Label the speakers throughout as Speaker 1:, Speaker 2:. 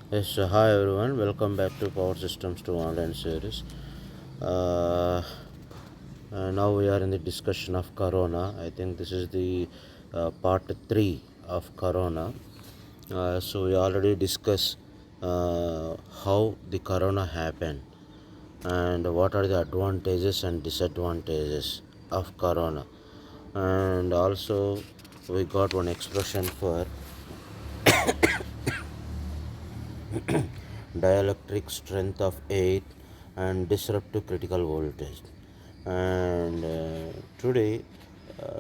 Speaker 1: Yes, hi everyone. Welcome back to Power Systems to Online series. Uh, Now we are in the discussion of Corona. I think this is the part three of Corona. So we already discussed how the Corona happened and what are the advantages and disadvantages of Corona, and also we got one expression for dielectric strength of 8 and disruptive critical voltage. And today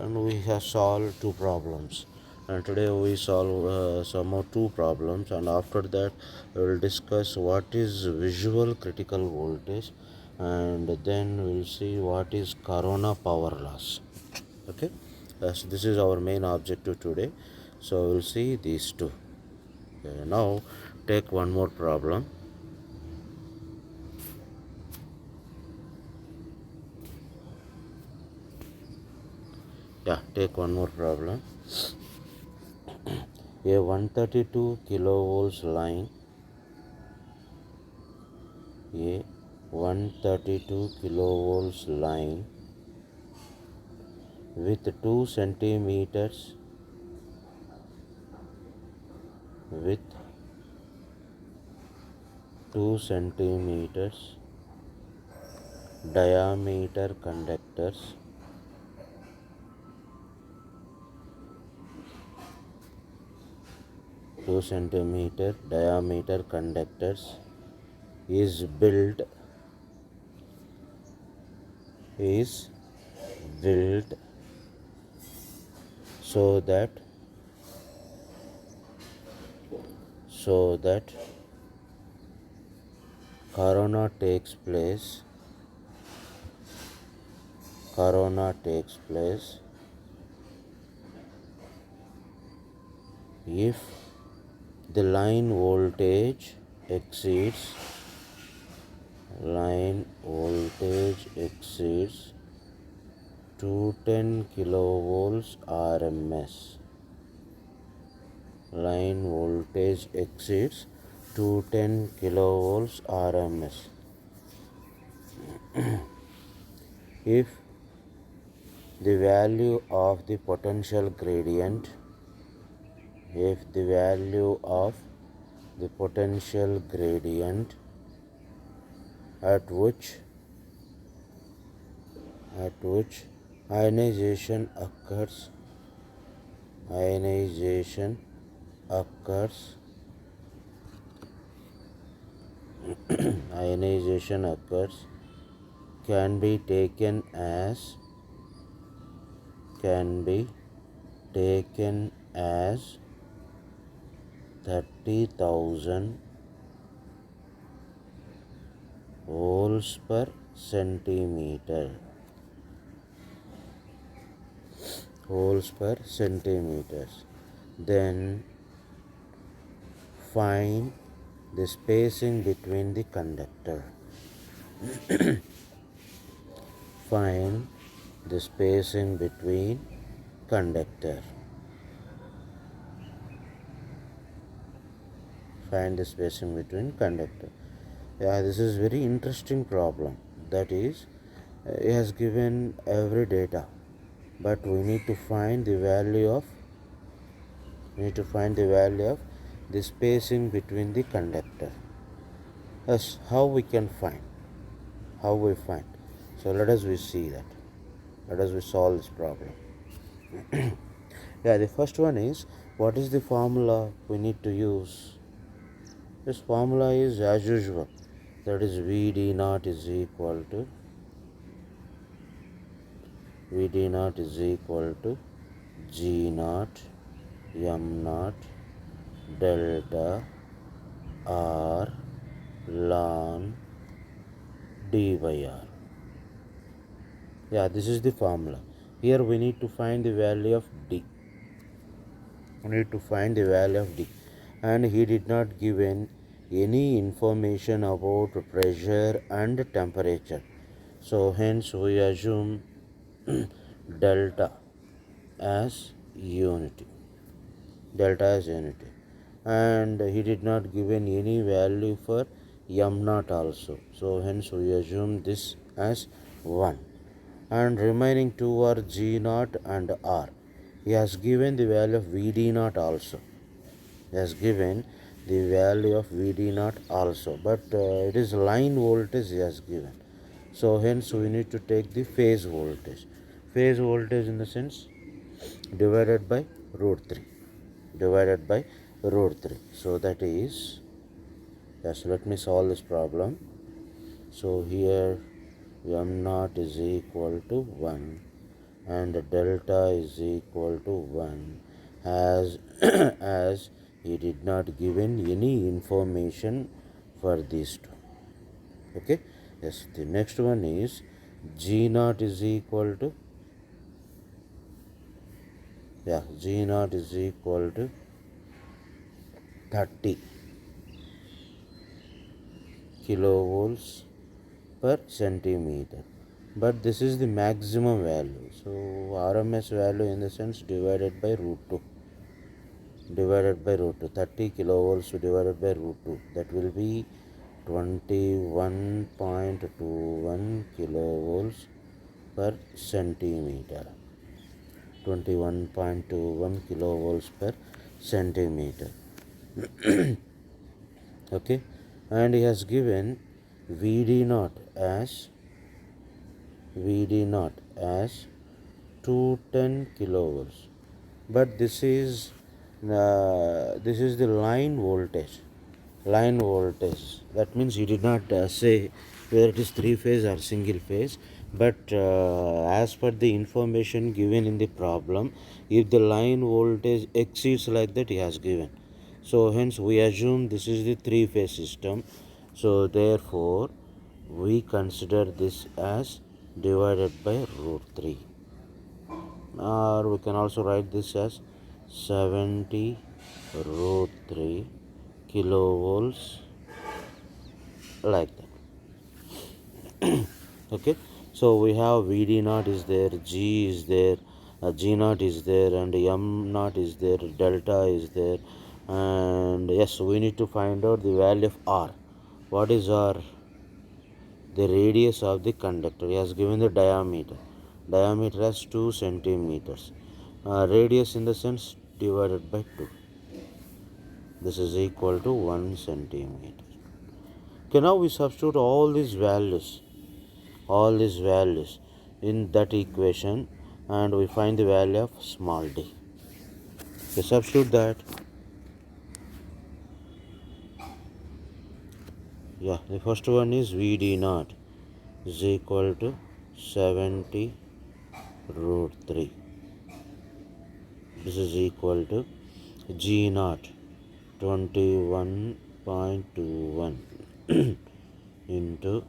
Speaker 1: we have solved two problems, and today we solve some more two problems, and after that we will discuss what is visual critical voltage, and then we will see what is corona power loss. Okay, so this is our main objective today, so we'll see these two. Okay, now take one more problem. Take one more problem. A 132 kilovolts line, a 132 kilovolts line with 2 centimeters with 2 centimeters diameter conductors, 2 centimeter diameter conductors is built so that corona takes place if the line voltage exceeds 210 kilovolts RMS. Line voltage exceeds 210 kilovolts RMS. If the value of the potential gradient at which ionization occurs can be taken as 30,000 volts per centimeter. Then find the spacing between the conductor. Find the spacing between conductor. This is very interesting problem. That is, it has given every data, but we need to find the value of the spacing between the conductor. Yes, how we find. So let us see that. Let us solve this problem. The first one is, what is the formula we need to use? This formula is as usual, that is VD naught is equal to G naught M naught delta R ln d by R. This is the formula. Here we need to find the value of D. And he did not give any information about pressure and temperature. So hence we assume delta as unity. and he did not given any value for m naught also. So hence we assume this as 1. And remaining two are g naught and r. He has given the value of vd naught also. He has given the value of vd naught also, but it is line voltage he has given. So hence we need to take the phase voltage. Phase voltage in the sense divided by root 3. Divided by root 3. So that is, yes, let me solve this problem. So here m naught is equal to 1 and delta is equal to 1 as as he did not given any information for these two. Okay, yes, the next one is g naught is equal to, g naught is equal to 30 kilovolts per centimeter, but this is the maximum value. So RMS value in the sense divided by root 2, 30 kilovolts divided by root 2, that will be 21.21 kilovolts per centimeter. 21.21 kilovolts per centimeter. Okay, and he has given vd naught as 210 kilovolts, but this is the line voltage. That means he did not say whether it is three phase or single phase, but as per the information given in the problem, if the line voltage exceeds like that, he has given. So hence we assume this is the three phase system. So therefore we consider this as divided by root 3, or we can also write this as 70 root 3 kilovolts, like that. Okay, so we have vd naught is there, g is there, g naught is there, and m naught is there, delta is there, and yes, we need to find out the value of r. What is r? The radius of the conductor. He has given the diameter as 2 centimeters, radius in the sense divided by 2, this is equal to 1 centimeter. Okay, now we substitute all these values in that equation, and we find the value of small d. We substitute that. The first one is vd naught is equal to 70 root 3. This is equal to g naught 21.21 into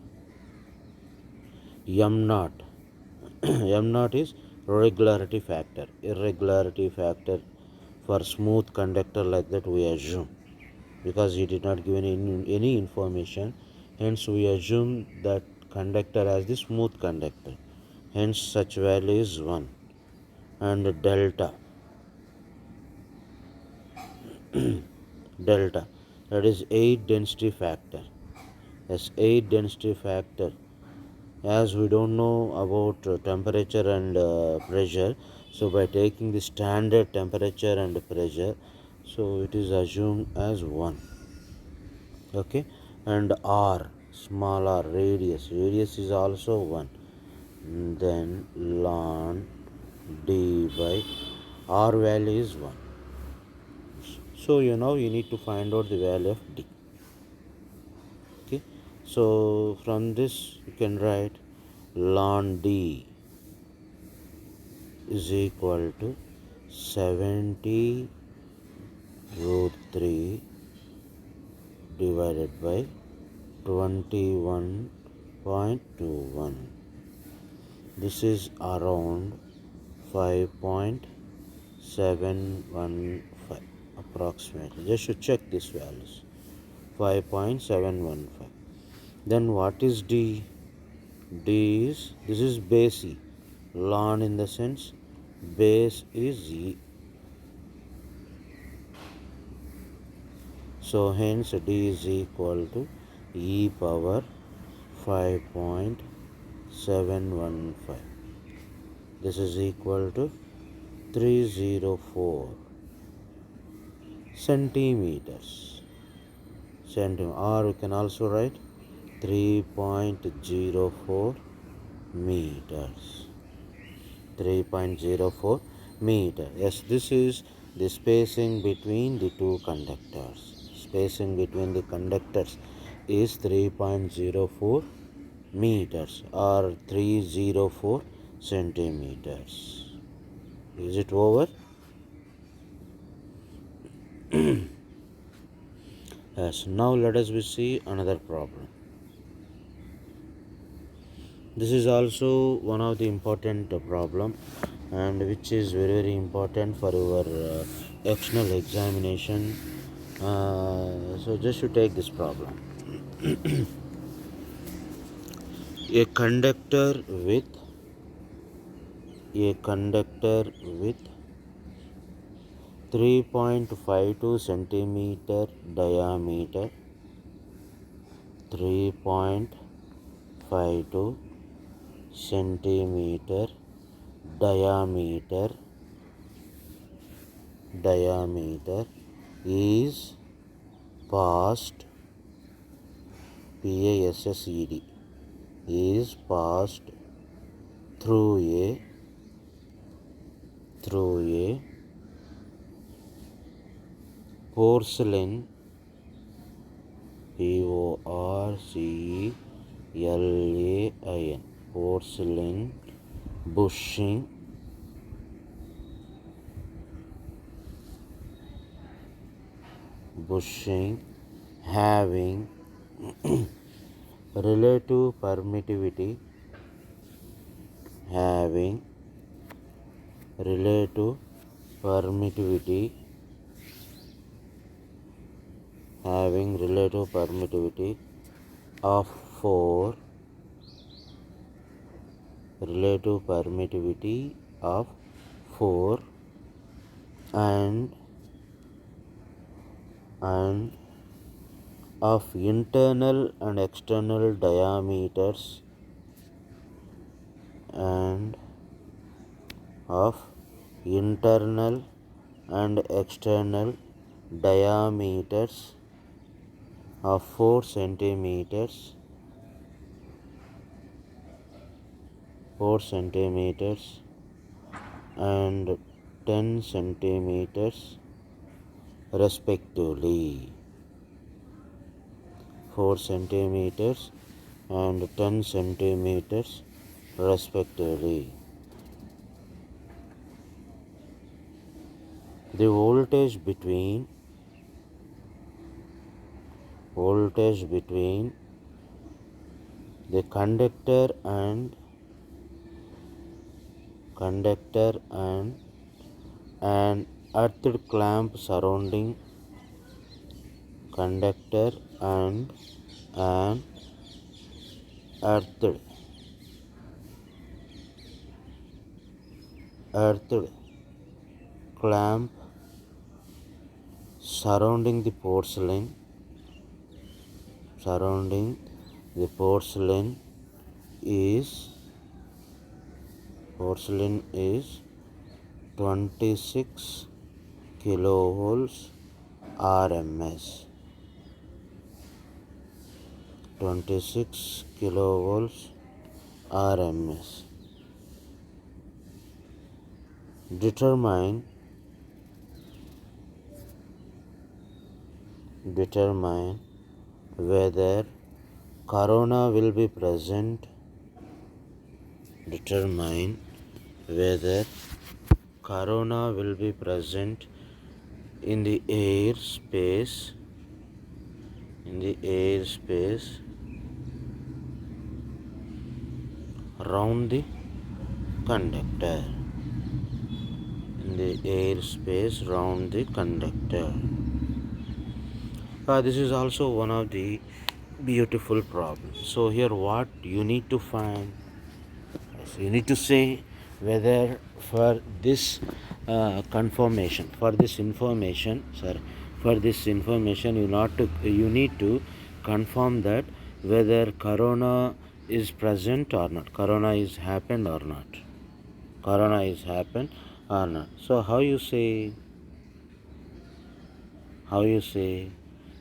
Speaker 1: m naught. M naught is irregularity factor for smooth conductor, like that we assume, because he did not give any information, hence we assume that conductor as the smooth conductor, hence such value is 1. And delta that is 8 density factor. As 8 density factor, as we don't know about temperature and pressure, so by taking the standard temperature and pressure, so it is assumed as 1. Okay, and r, small r, radius is also 1. Then ln d by r value is 1. So you need to find out the value of d. Okay, so from this you can write ln d is equal to 70 root 3 divided by 21.21. This is around 5.715 approximately. Just should check these values. 5.715. Then what is d? D is, this is base e. Ln in the sense base is e. So hence d is equal to e power 5.715. This is equal to 304 centimeters. Or we can also write 3.04 meters. 3.04 meter. Yes, this is the spacing between the two conductors. Spacing between the conductors is 3.04 meters or 304 centimeters. Is it over? Yes. Now let us see another problem. This is also one of the important problem, and which is very very important for your external examination. So just to take this problem. a conductor with a conductor with 3.52 centimeter diameter, 3.52 centimeter diameter is passed PASSED is passed through a porcelain PORCELAIN porcelain bushing having relative permittivity of 4 and of internal and external diameters of 4 centimeters and 10 centimeters respectively. 4 centimeters and 10 centimeters respectively. The voltage between the conductor and an earthed clamp surrounding conductor and an earthed clamp surrounding the porcelain is 26 kilovolts RMS. 26 kilovolts RMS. Determine whether corona will be present. Determine whether corona will be present in the air space around the conductor. This is also one of the beautiful problems. So here what you need to find, so you need to say whether for this information For this information, you need to confirm that whether corona is present or not, corona is happened or not, corona is happened or not. So how you say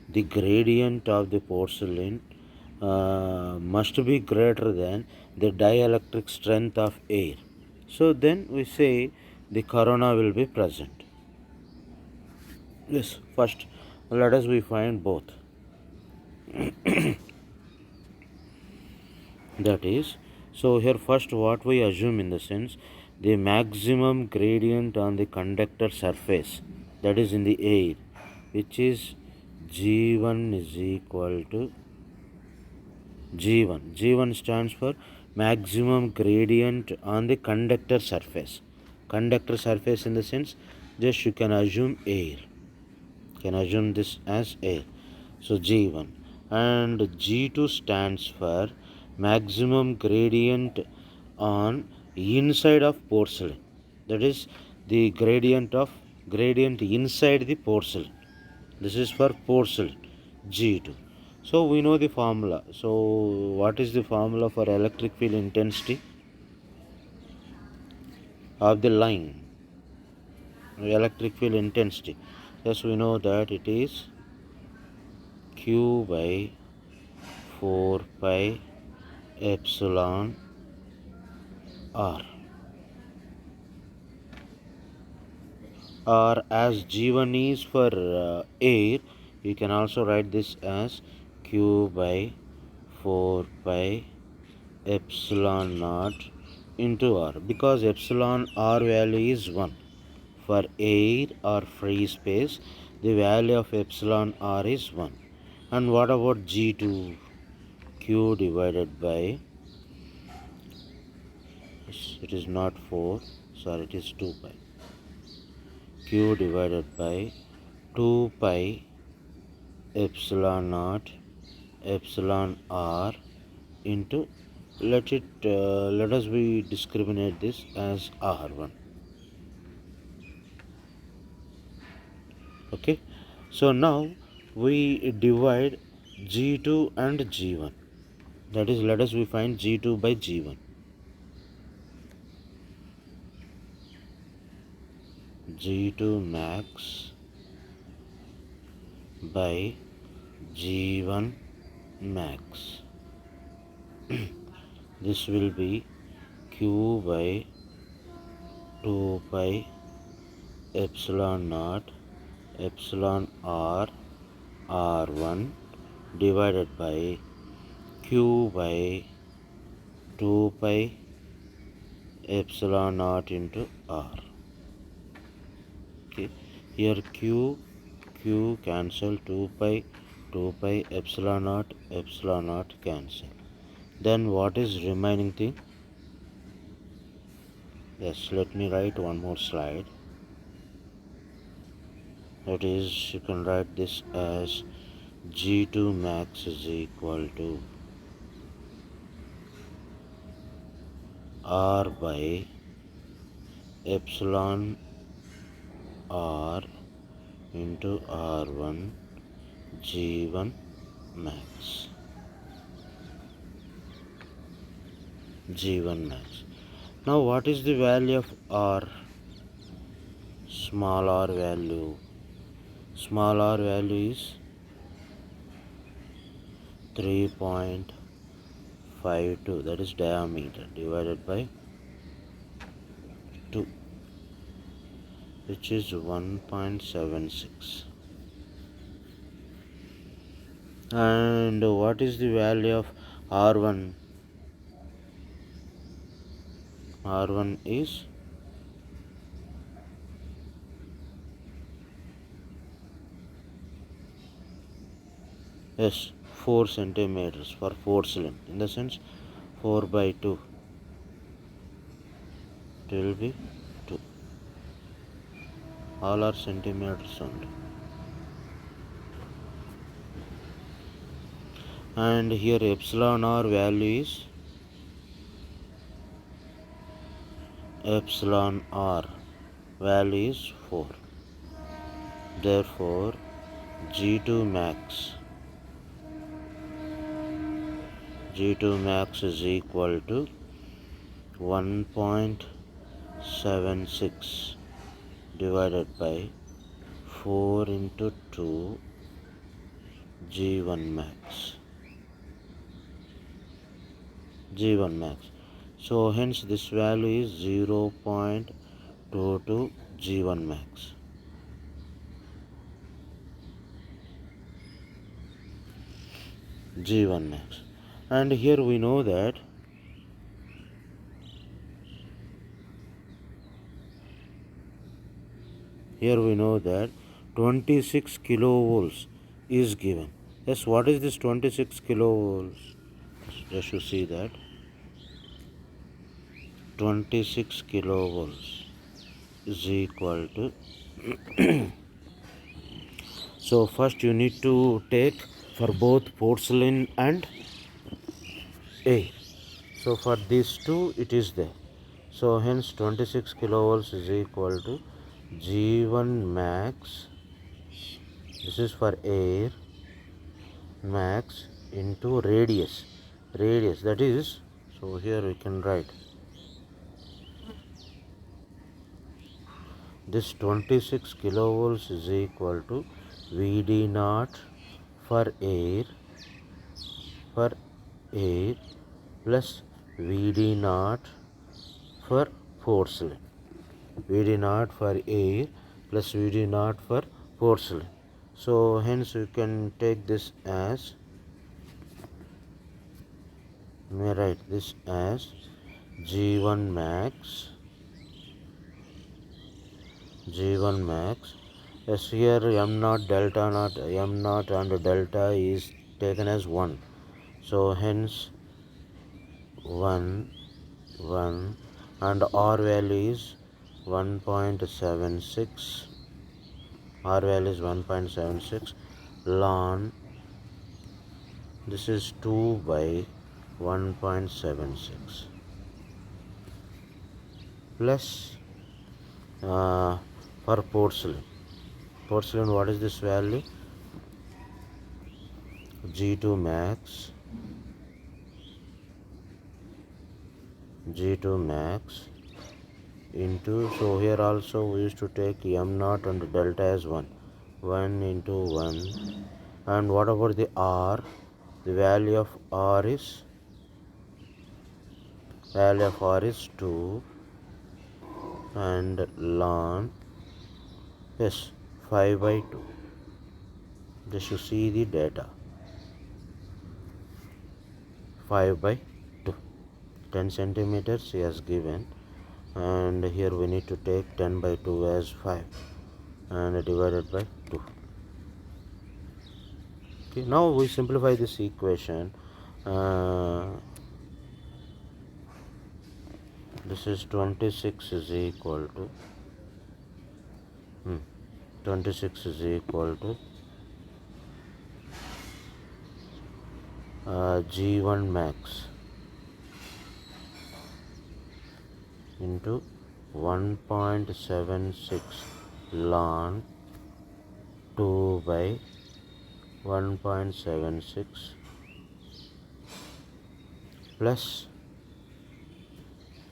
Speaker 1: the gradient of the porcelain must be greater than the dielectric strength of air. So then we say the corona will be present. Yes, first let us we find both. That is, so here first what we assume in the sense the maximum gradient on the conductor surface, that is in the air, which is G1 is equal to G1. G1 stands for maximum gradient on the conductor surface. Conductor surface in the sense just you can assume air. You can assume this as air. So G1. And G2 stands for maximum gradient on inside of porcelain. That is the gradient inside the porcelain. This is for porcelain, G2. So we know the formula. So what is the formula for electric field intensity of the line? Electric field intensity. Yes, we know that it is Q by 4 pi epsilon R. Or as G1 is for air, you can also write this as Q by 4 pi epsilon naught into R, because epsilon R value is 1. For air or free space, the value of epsilon R is 1. And what about G2? Q divided by, it is not 4, sorry, it is 2 pi. Q divided by 2 pi epsilon naught epsilon R into, let us we discriminate this as R1. Okay, so now we divide G2 and G1. That is, let us we find G2 by G1. G2 max by G1 max. This will be Q by 2 pi epsilon naught epsilon R R1 divided by Q by 2 pi epsilon naught into R. Okay, here Q cancel, 2 pi epsilon naught cancel. Then what is remaining thing? Yes, let me write one more slide. That is, you can write this as G2 max is equal to R by epsilon R into R1 G1 max. G1 max. Now what is the value of R? Small r value. Small r value is 3.52, that is diameter, divided by 2, which is 1.76. And what is the value of R1? R1 is yes 4 centimeters for porcelain, in the sense 4 by 2, it will be 2. All are centimeters only. And here epsilon R value is epsilon R value is 4. Therefore G2 max. G2 max is equal to 1.76 divided by 4 into 2 G1 max. G1 max. So hence this value is 0.22 G1 max. G1 max. And here we know that here we know that 26 kilovolts is given. Yes, what is this 26 kilovolts? Just to see that 26 kilovolts is equal to so first you need to take for both porcelain and A. So for these two it is there. So hence 26 kilovolts is equal to G1 max, this is for air, max into radius. Radius, that is, so here we can write this 26 kilovolts is equal to Vd naught for air plus Vd naught for porcelain. Vd naught for air plus Vd naught for porcelain. So hence you can take this as, may write this as G1 max. G1 max. Yes, here m naught, delta naught, m naught and delta is taken as 1. So hence 1 and R value is 1.76. R value is 1.76 ln, this is 2 by 1.76 plus for porcelain. Porcelain, what is this value? G2 max into, so here also we used to take m naught and delta as 1 into 1, and what about the R? The value of R is 2 and ln, yes, 5 by 2. Just to see the data, 5 by 2, 10 centimeters he has given, and here we need to take 10 by 2 as 5 and divided by 2. Okay, now we simplify this equation. This is 26 is equal to 26 is equal to G1 max into 1.76 ln 2 by 1.76 plus,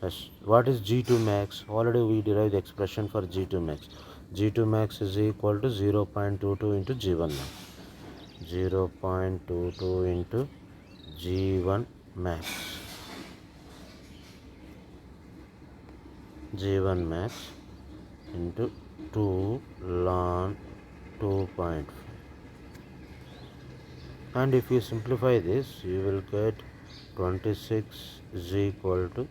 Speaker 1: yes, what is G2 max? Already we derived the expression for G2 max. G2 max is equal to 0.22 into G1 max. 0.22 into G1 max. G1 max into 2 ln 2.5. And if you simplify this, you will get 26 is equal to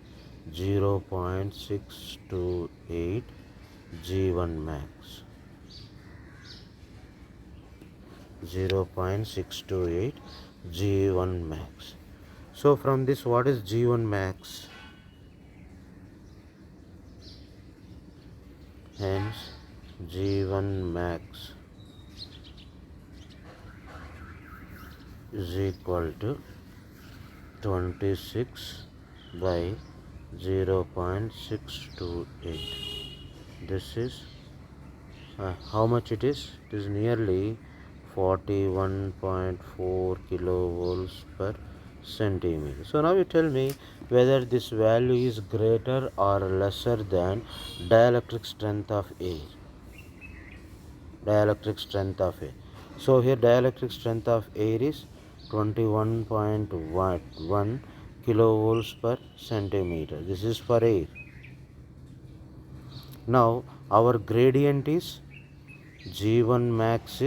Speaker 1: 0.628 G1 max. 0.628 G1 max. So from this, what is G1 max? Hence G1 max is equal to 26 by 0.628. This is how much it is? It is nearly 41.4 kilovolts per centimeter. So now you tell me whether this value is greater or lesser than dielectric strength of air. Dielectric strength of air. So here dielectric strength of air is 21.1 kilovolts per centimeter. This is for air. Now our gradient is G1 max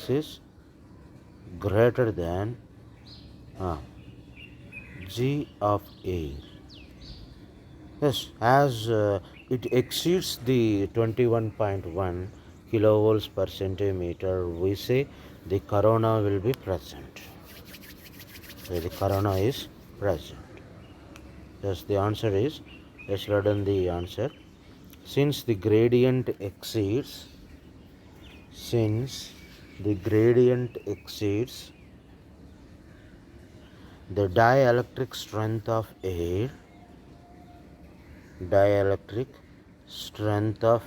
Speaker 1: is greater than G of air. Yes, as it exceeds the 21.1 kilovolts per centimeter, we say the corona will be present. So the corona is present. Yes, the answer is, let's write down the answer. Since the gradient exceeds the dielectric strength of air, dielectric strength of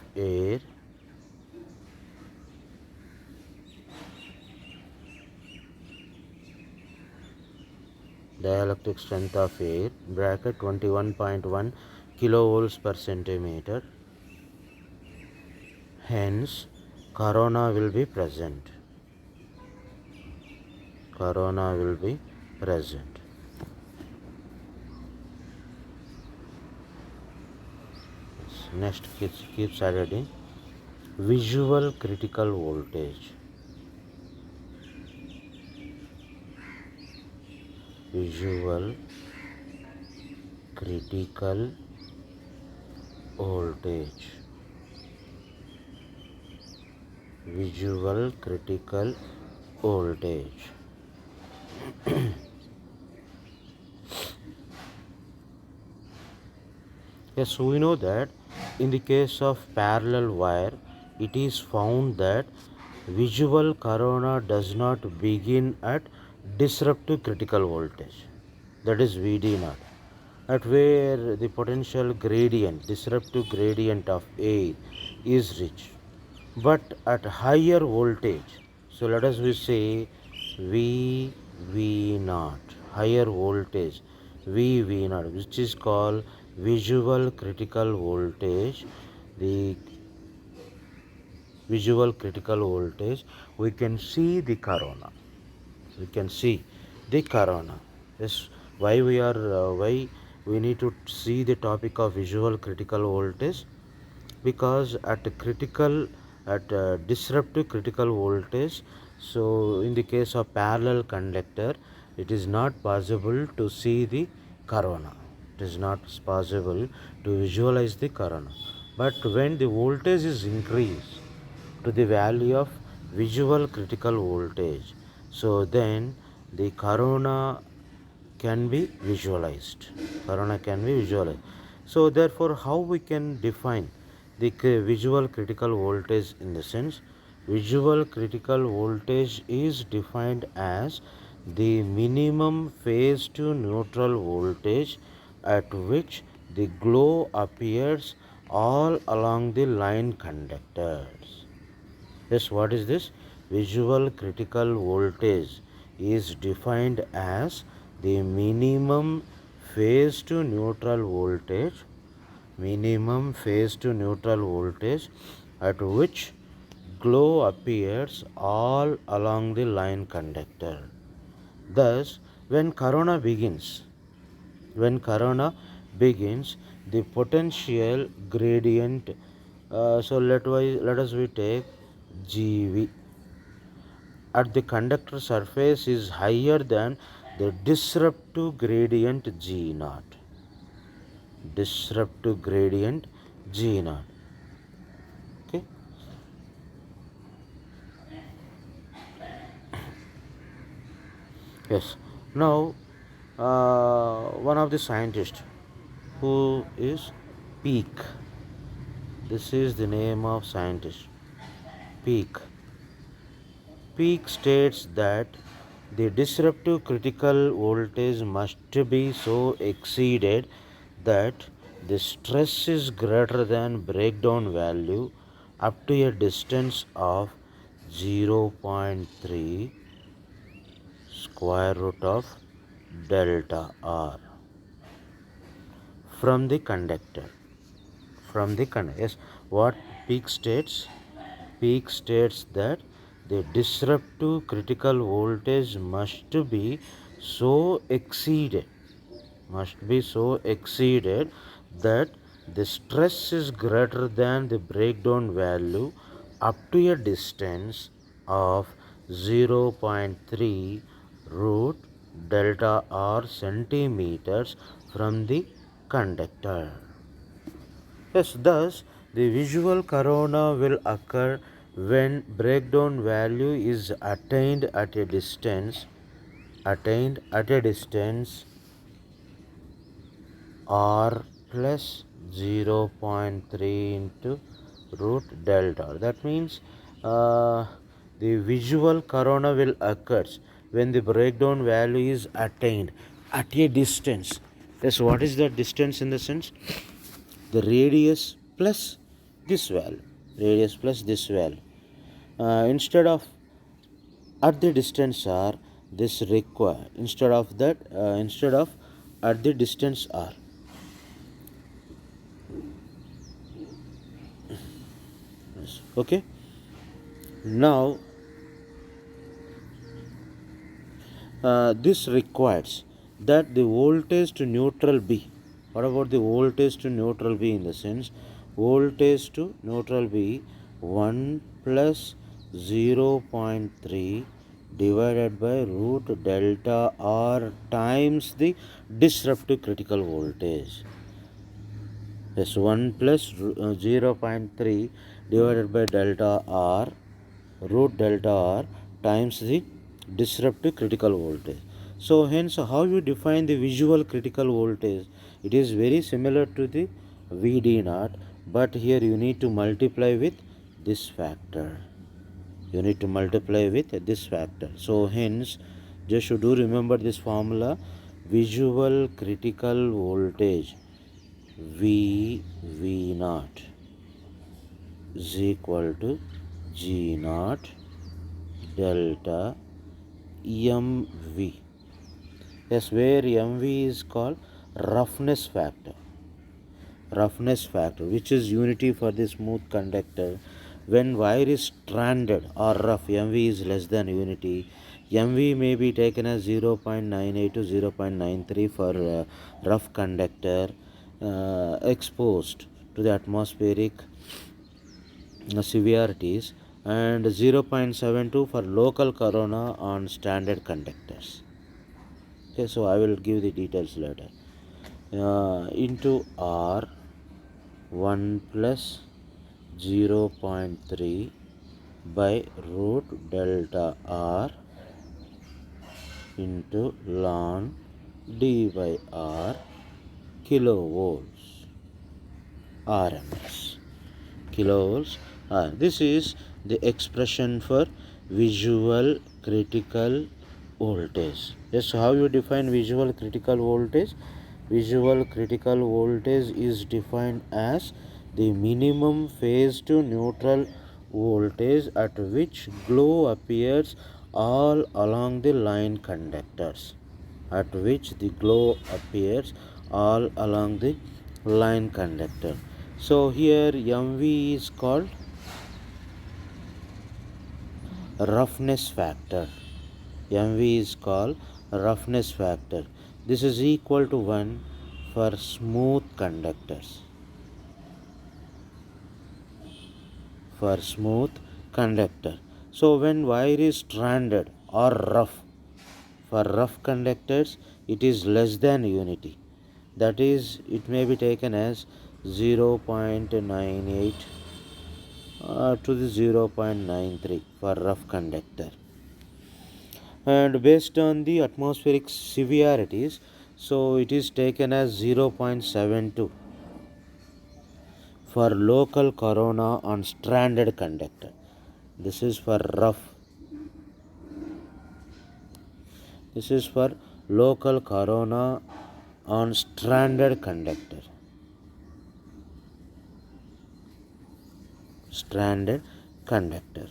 Speaker 1: air bracket 21.1 kilovolts per centimeter, hence corona will be present. Next, keeps adding visual critical voltage. Visual critical voltage. Yes, we know that in the case of parallel wire, it is found that visual corona does not begin at disruptive critical voltage, that is VD0, at where the potential gradient, disruptive gradient of air is reached, but at higher voltage. So let us say VV0, higher voltage VV0, which is called visual critical voltage. The visual critical voltage, we can see the corona. Yes, why we need to see the topic of visual critical voltage? Because at disruptive critical voltage, so in the case of parallel conductor, it is not possible to see the corona. It is not possible to visualize the corona. But when the voltage is increased to the value of visual critical voltage, so then the corona can be visualized. So therefore, how we can define the visual critical voltage? In the sense, visual critical voltage is defined as the minimum phase to neutral voltage at which the glow appears all along the line conductors. Yes, what is this? Visual critical voltage is defined as the minimum phase to neutral voltage at which glow appears all along the line conductor. Thus, when corona begins, the potential gradient, so let us take GV at the conductor surface is higher than the disruptive gradient G0. Okay. Yes. Now, one of the scientists, who is Peak. This is the name of scientist, Peak. Peak states that the disruptive critical voltage must be so exceeded that the stress is greater than breakdown value up to a distance of 0.3 square root of delta r from the conductor. Yes, what peak states? Peak states that the disruptive critical voltage must be so exceeded that the stress is greater than the breakdown value up to a distance of 0.3 root delta r centimeters from the conductor. Yes, thus the visual corona will occur when breakdown value is attained at a distance r plus 0.3 into root delta. That means the visual corona will occur when the breakdown value is attained at a distance. Yes, what is that distance in the sense? The radius plus this value. Instead of at the distance r, this require instead of at the distance r. Okay, now this requires that the voltage to neutral B. What about the voltage to neutral B? In the sense, voltage to neutral B 1 plus 0.3 divided by root delta R times the disruptive critical voltage. Yes, 1 plus 0.3 divided by delta R root delta R times the disruptive critical voltage. So hence, how you define the visual critical voltage? It is very similar to the VD naught, but here you need to multiply with this factor. So hence, just you do remember this formula: visual critical voltage V naught is equal to G naught delta mv. Yes, where mv is called roughness factor, which is unity for the smooth conductor. When wire is stranded or rough, mv is less than unity. mv may be taken as 0.98 to 0.93 for rough conductor exposed to the atmospheric severities, and 0.72 for local corona on standard conductors. Okay, so I will give the details later. Into R 1 plus 0.3 by root delta R into ln d by R kilovolts RMS. Kilovolts. This is the expression for visual critical voltage. Yes, how you define visual critical voltage? Visual critical voltage is defined as the minimum phase to neutral voltage at which glow appears all along the line conductors. So here mv is called roughness factor. This is equal to 1 for smooth conductors. So when wire is stranded or rough, for rough conductors it is less than unity. That is, it may be taken as 0.98 to the 0.93 for rough conductor. And based on the atmospheric severities, so it is taken as 0.72 for local corona on stranded conductor. This is for local corona on stranded conductor. stranded conductor.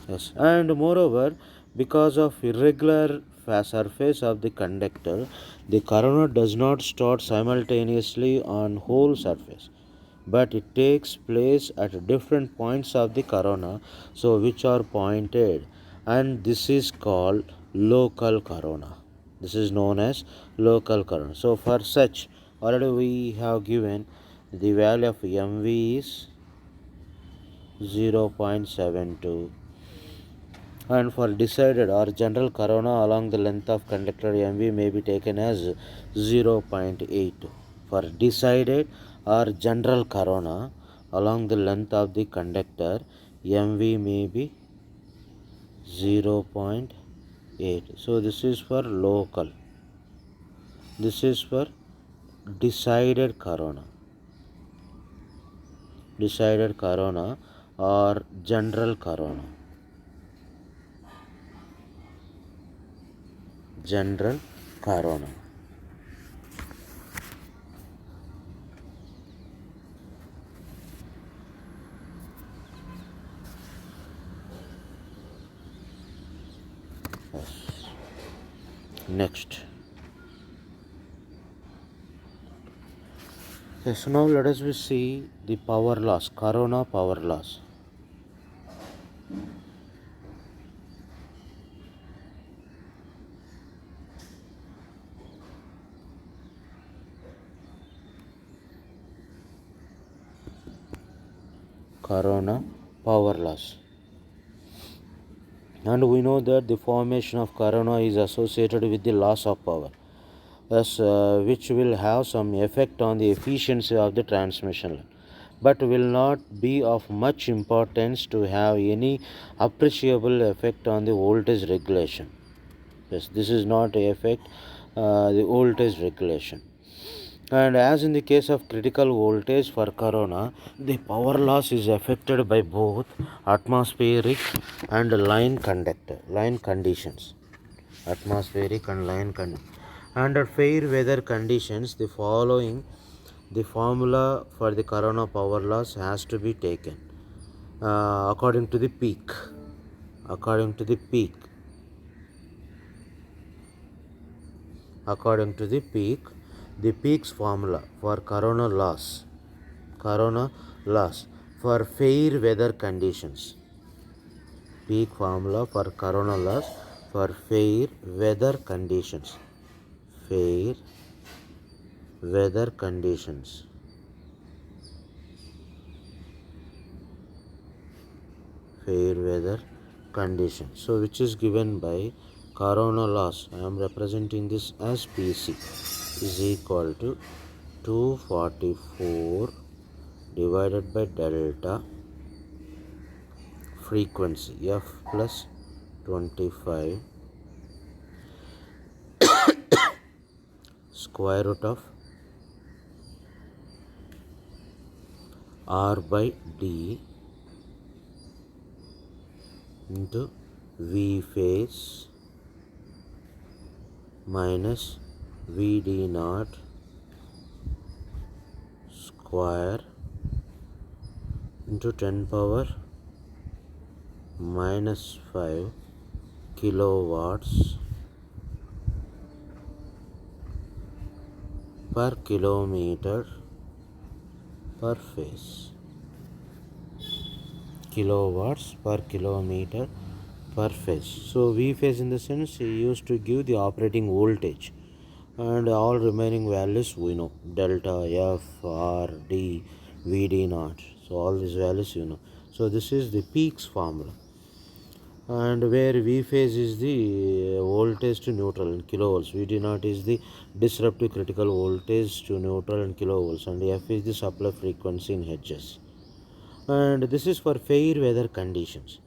Speaker 1: Yes, and moreover, because of irregular surface of the conductor, the corona does not start simultaneously on whole surface, but it takes place at different points of the corona, so which are pointed, and this is called local corona. This is known as local corona. So for such, already we have given the value of MV is 0.72, and for decided or general corona along the length of conductor MV may be taken as 0.8. For decided or general corona along the length of the conductor MV may be 0.8. So this is for local. This is for decided corona. Decided corona or general corona. General corona. Yes. Next. Okay, so now let us see the power loss, corona power loss. Corona power loss. And we know that the formation of corona is associated with the loss of power, thus, which will have some effect on the efficiency of the transmission line, but will not be of much importance to have any appreciable effect on the voltage regulation. Yes, this is not a effect the voltage regulation. And as in the case of critical voltage for corona, the power loss is affected by both atmospheric and line conditions. Atmospheric and line conditions. Under fair weather conditions, the following the formula for the corona power loss has to be taken according to the peak. According to the peak. According to the peak's formula for corona loss for fair weather conditions. Peak formula for corona loss for fair weather conditions. Fair weather conditions. Fair weather conditions. So which is given by corona loss. I am representing this as PC is equal to 244 divided by delta frequency F plus 25 square root of R by D into V phase minus VD naught square into 10 power minus 5 kilowatts per kilometer per phase. Kilowatts per kilometer per phase. So V phase in the sense used to give the operating voltage, and all remaining values we know, delta F, R, D, VD naught. So all these values you know. So this is the peaks formula, and where V phase is the voltage to neutral in kilovolts, VD naught is the disruptive critical voltage to neutral in kilovolts, and F is the supply frequency in hertz. And this is for fair weather conditions.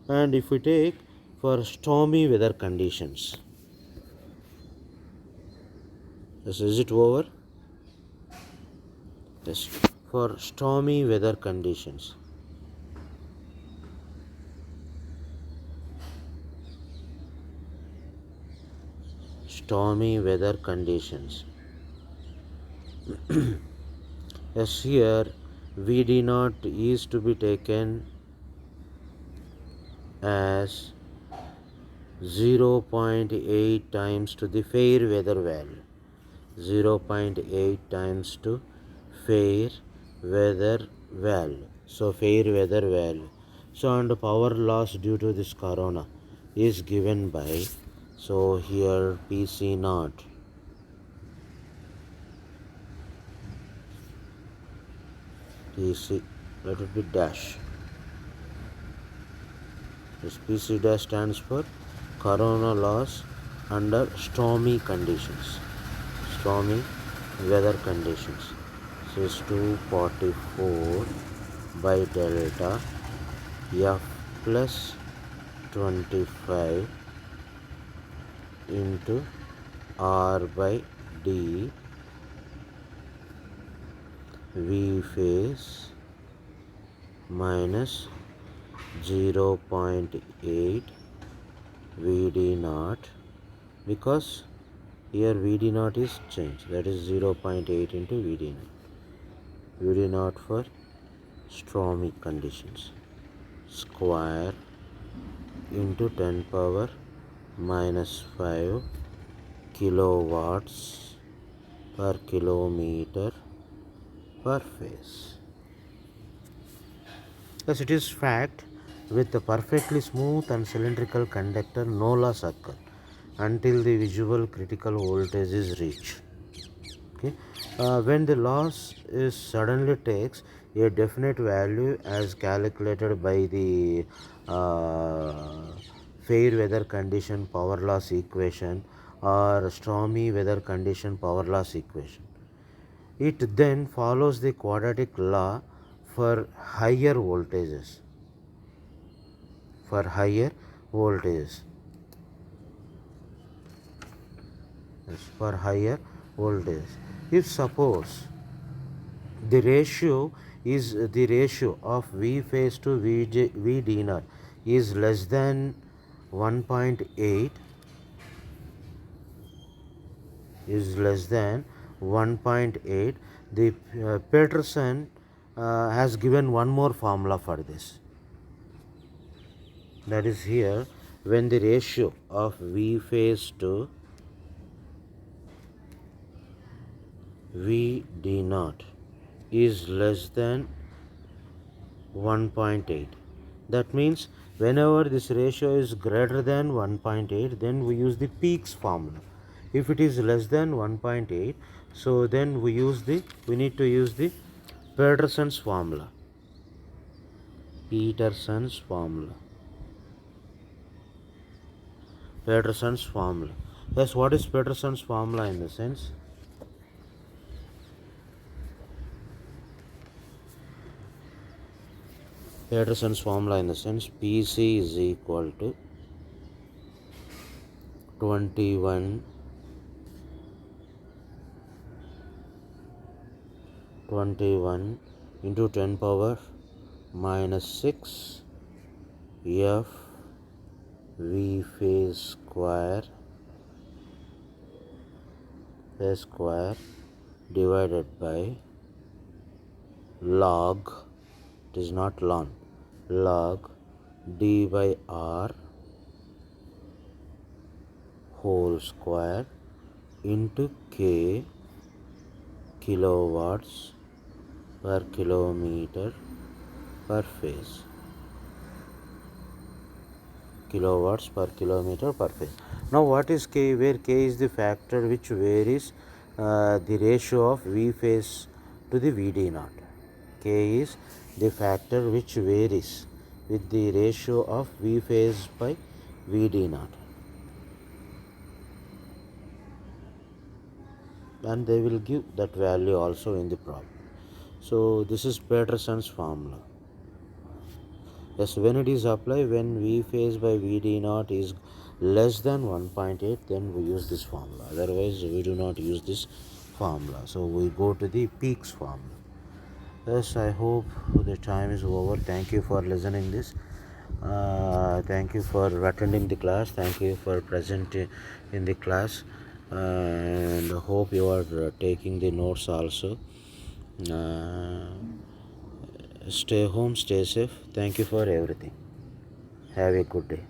Speaker 1: And if we take for stormy weather conditions, yes, is it over? Yes, for stormy weather conditions. Stormy weather conditions. Yes, here Vd naught is to be taken as 0.8 times to the fair weather value. 0.8 times to fair weather value. So fair weather value. So and power loss due to this corona is given by, so here PC naught, PC, let it be dash. This PC dash stands for corona loss under stormy conditions, stormy weather conditions. So it's 244 by delta F plus 25 into R by D V phase minus 0.8 Vd naught, because here Vd naught is changed, that is 0.8 into Vd naught. Vd naught for stormy conditions, square into 10 power minus 5 kilowatts per kilometer per phase. Thus it is fact, with a perfectly smooth and cylindrical conductor no loss occur until the visual critical voltage is reached. Okay. When the loss is suddenly takes a definite value as calculated by the fair weather condition power loss equation or stormy weather condition power loss equation, it then follows the quadratic law for higher voltages. For higher voltages. Yes, for higher voltages. If suppose the ratio of V phase to Vd naught is less than 1.8, is less than 1.8, the Peterson has given one more formula for this. That is here, when the ratio of V phase to Vd naught is less than 1.8. That means whenever this ratio is greater than 1.8, then we use the Peaks formula. If it is less than 1.8, so then we need to use the Petersons formula. Petersons formula. Petersons formula. Yes, what is Petersons formula in the sense? Peterson's formula in the sense PC is equal to 21 into 10 power minus 6 F V phase square divided by log, it is not ln, log d by r whole square into k kilowatts per kilometer per phase. Kilowatts per kilometer per phase. Now what is K? Where K is the factor which varies the ratio of V phase to the Vd naught. K is the factor which varies with the ratio of V phase by Vd naught. And they will give that value also in the problem. So this is Peterson's formula. Yes, when it is applied, when V phase by Vd naught is less than 1.8, then we use this formula. Otherwise, we do not use this formula. So we go to the Peaks formula. Yes, I hope the time is over. Thank you for listening this. Thank you for attending the class. Thank you for present in the class. And hope you are taking the notes also. Stay home, stay safe. Thank you for everything. Have a good day.